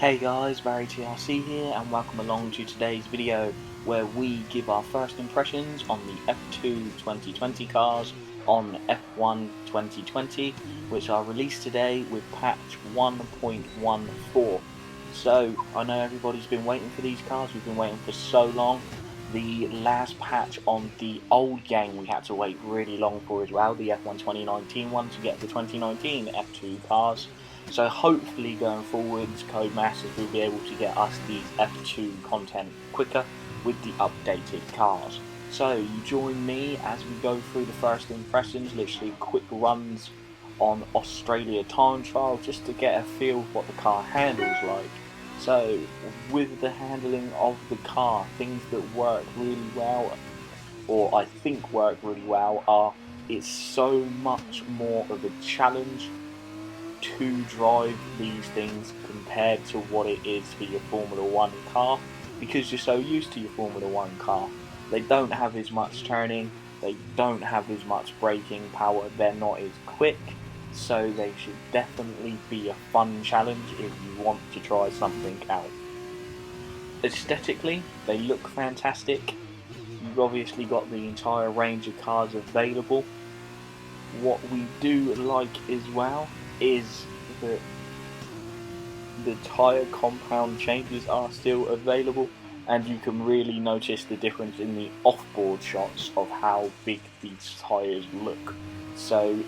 Hey guys, Barry TRC here and welcome along to today's video where we give our first impressions on the F2 2020 cars on F1 2020, which are released today with patch 1.14. So I know everybody's been waiting for these cars, we've been waiting for so long. The last patch on the old game we had to wait really long for as well, the F1 2019 one, to get the 2019 F2 cars. So hopefully going forwards, Codemasters will be able to get us these F2 content quicker with the updated cars. So you join me as we go through the first impressions, literally quick runs on Australia time trial just to get a feel of what the car handles like. So with the handling of the car, things that work really well, or I think work really well, are it's so much more of a challenge to drive these things compared to what it is for your Formula 1 car, because you're so used to your Formula 1 car. They don't have as much turning, they don't have as much braking power, they're not as quick, so they should definitely be a fun challenge if you want to try something out. Aesthetically, they look fantastic. You've obviously got the entire range of cars available. What we do like as well is that the tyre compound changes are still available, and you can really notice the difference in the off-board shots of how big these tyres look. So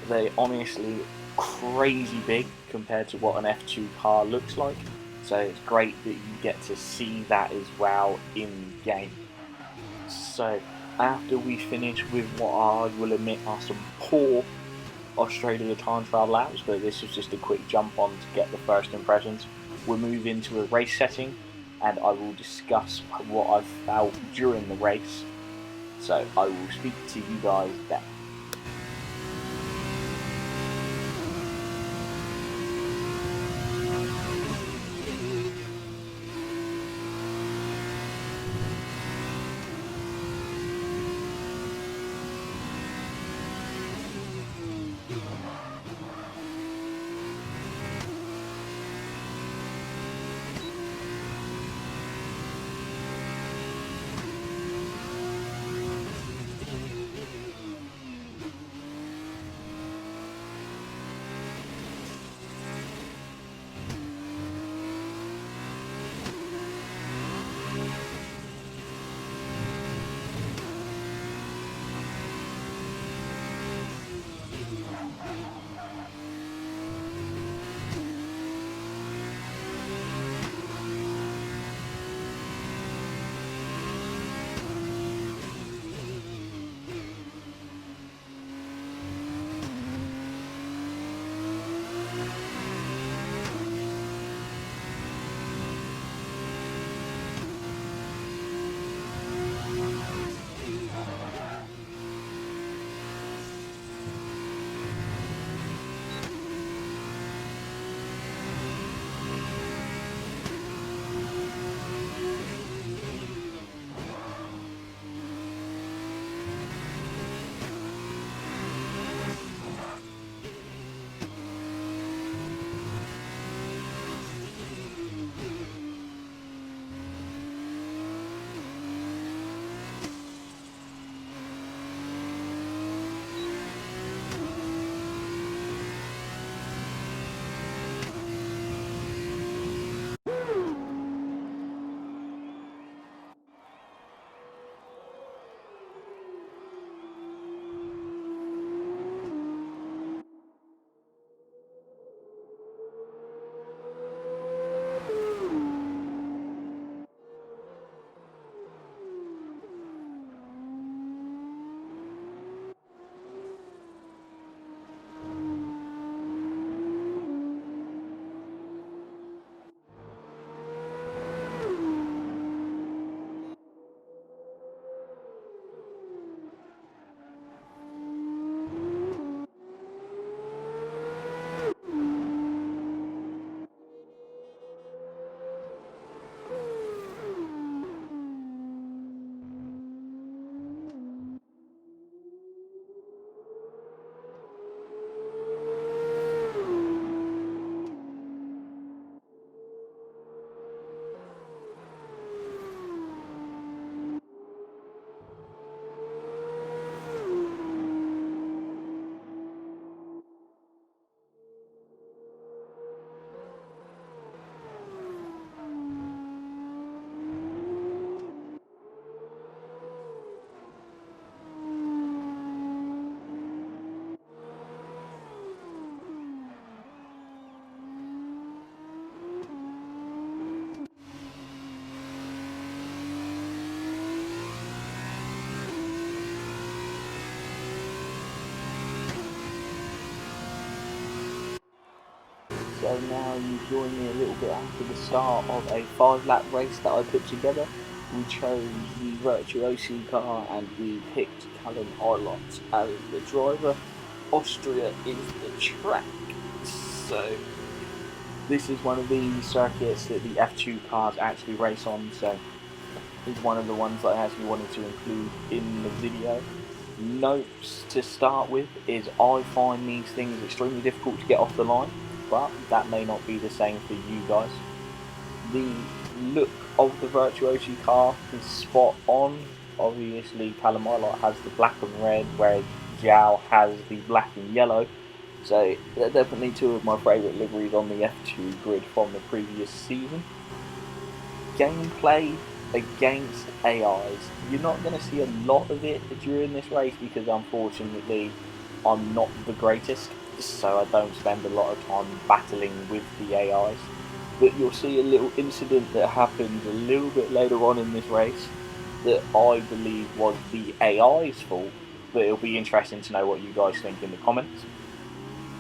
they're honestly crazy big compared to what an F2 car looks like, so it's great that you get to see that as well in game. So after we finish with what I will admit are some poor Australia time trial laps, but this was just a quick jump on to get the first impressions, we'll move into a race setting and I will discuss what I've felt during the race. So I will speak to you guys then. So now you join me a little bit after the start of a 5-lap race that I put together. We chose the Virtuosi car and we picked Callum Ilott as the driver. Austria is the track. So this is one of the circuits that the F2 cars actually race on, so it's one of the ones that I actually wanted to include in the video. Notes to start with is I find these things extremely difficult to get off the line, but that may not be the same for you guys. The look of the Virtuosi car is spot on. Obviously Callum Ilott has the black and red, whereas Zhao has the black and yellow. So they're definitely two of my favourite liveries on the F2 grid from the previous season. Gameplay against AIs. You're not going to see a lot of it during this race because unfortunately I'm not the greatest, so I don't spend a lot of time battling with the AIs. But you'll see a little incident that happened a little bit later on in this race that I believe was the AI's fault, but it'll be interesting to know what you guys think in the comments.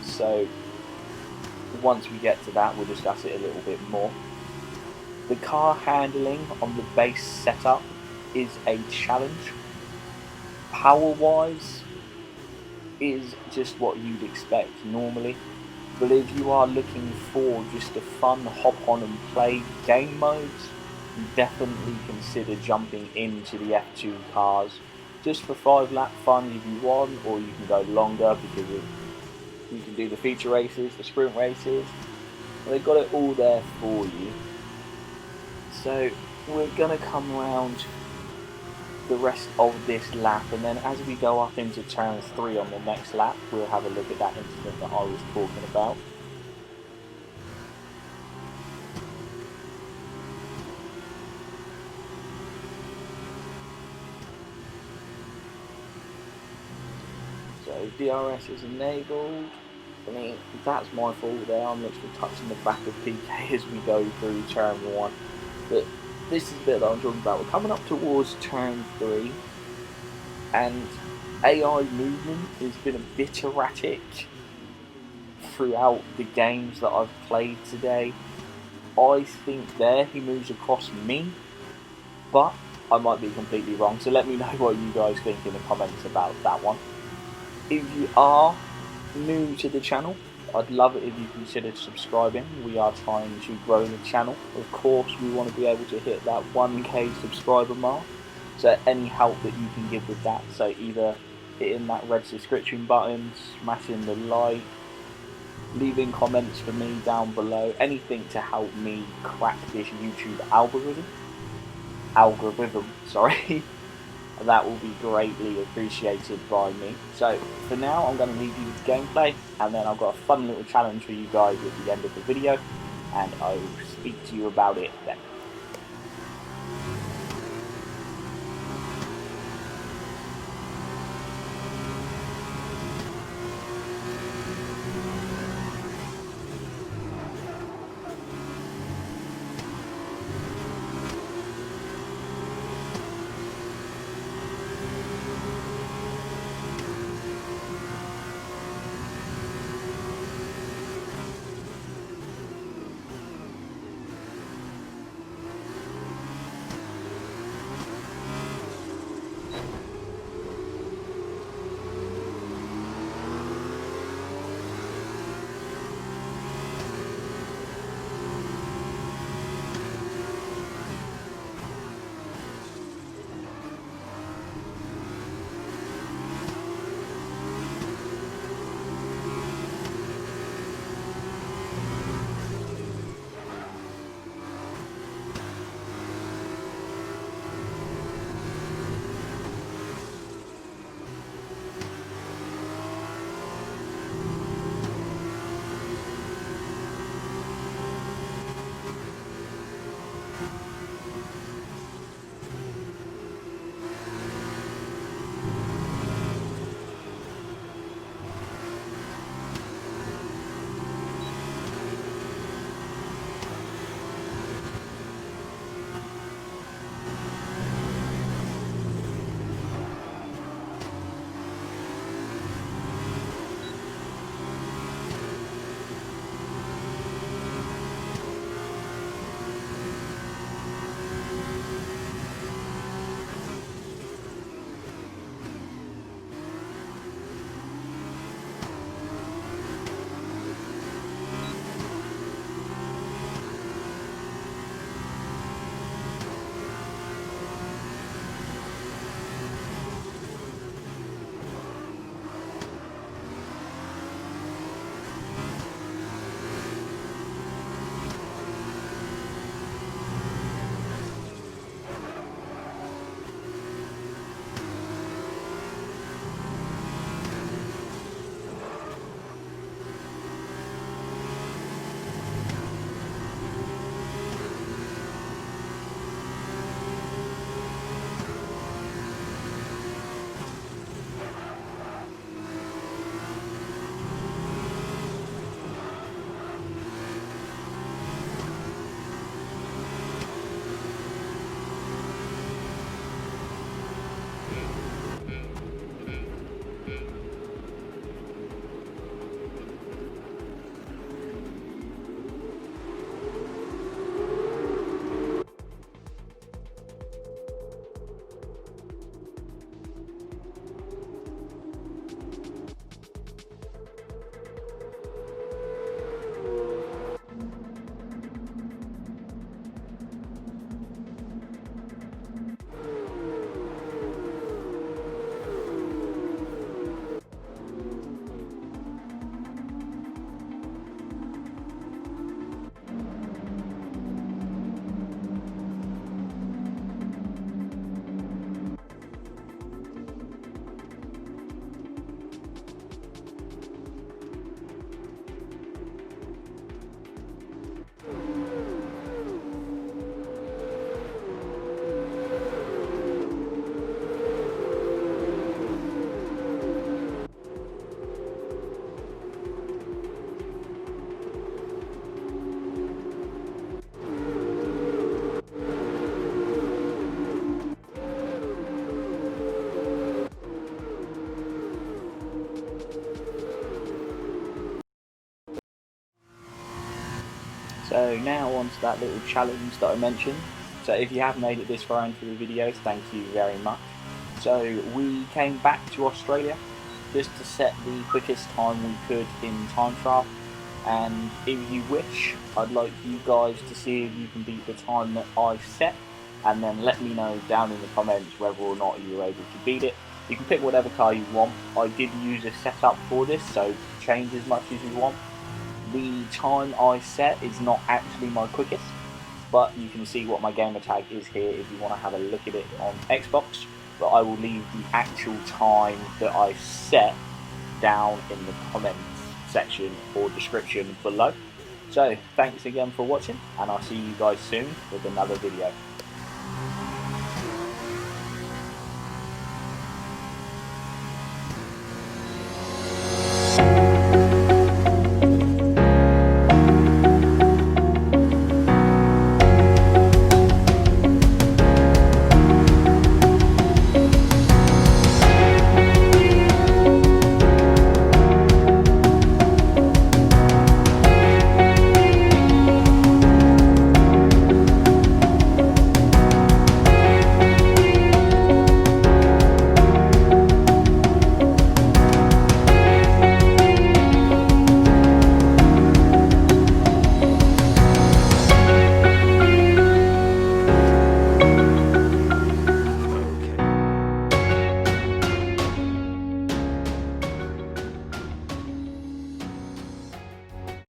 So once we get to that, we'll discuss it a little bit more. The car handling on the base setup is a challenge. Power wise is just what you'd expect normally, but if you are looking for just a fun hop on and play game modes, definitely consider jumping into the F2 cars just for 5-lap fun if you want, or you can go longer because you can do the feature races, the sprint races. They've got it all there for you. So we're going to come around the rest of this lap, and then as we go up into turn 3 on the next lap, we'll have a look at that incident that I was talking about. So DRS is enabled. I mean, that's my fault there. I'm literally touching the back of PK as we go through turn 1. But this is the bit that I'm talking about. We're coming up towards turn 3, and AI movement has been a bit erratic throughout the games that I've played today. I think there he moves across me, but I might be completely wrong. So let me know what you guys think in the comments about that one. If you are new to the channel, I'd love it if you considered subscribing. We are trying to grow the channel. Of course, we want to be able to hit that 1k subscriber mark. So any help that you can give with that, so either hitting that red subscription button, smashing the like, leaving comments for me down below, anything to help me crack this YouTube algorithm, sorry. That will be greatly appreciated by me. So for now, I'm going to leave you with gameplay, and then I've got a fun little challenge for you guys at the end of the video, and I will speak to you about it then. So now on to that little challenge that I mentioned. So if you have made it this far into the video, thank you very much. So we came back to Australia just to set the quickest time we could in time trial, and if you wish, I'd like you guys to see if you can beat the time that I set, and then let me know down in the comments whether or not you were able to beat it. You can pick whatever car you want. I did use a setup for this, so change as much as you want. The time I set is not actually my quickest, but you can see what my gamer tag is here if you want to have a look at it on Xbox. But I will leave the actual time that I set down in the comments section or description below. So thanks again for watching, and I'll see you guys soon with another video.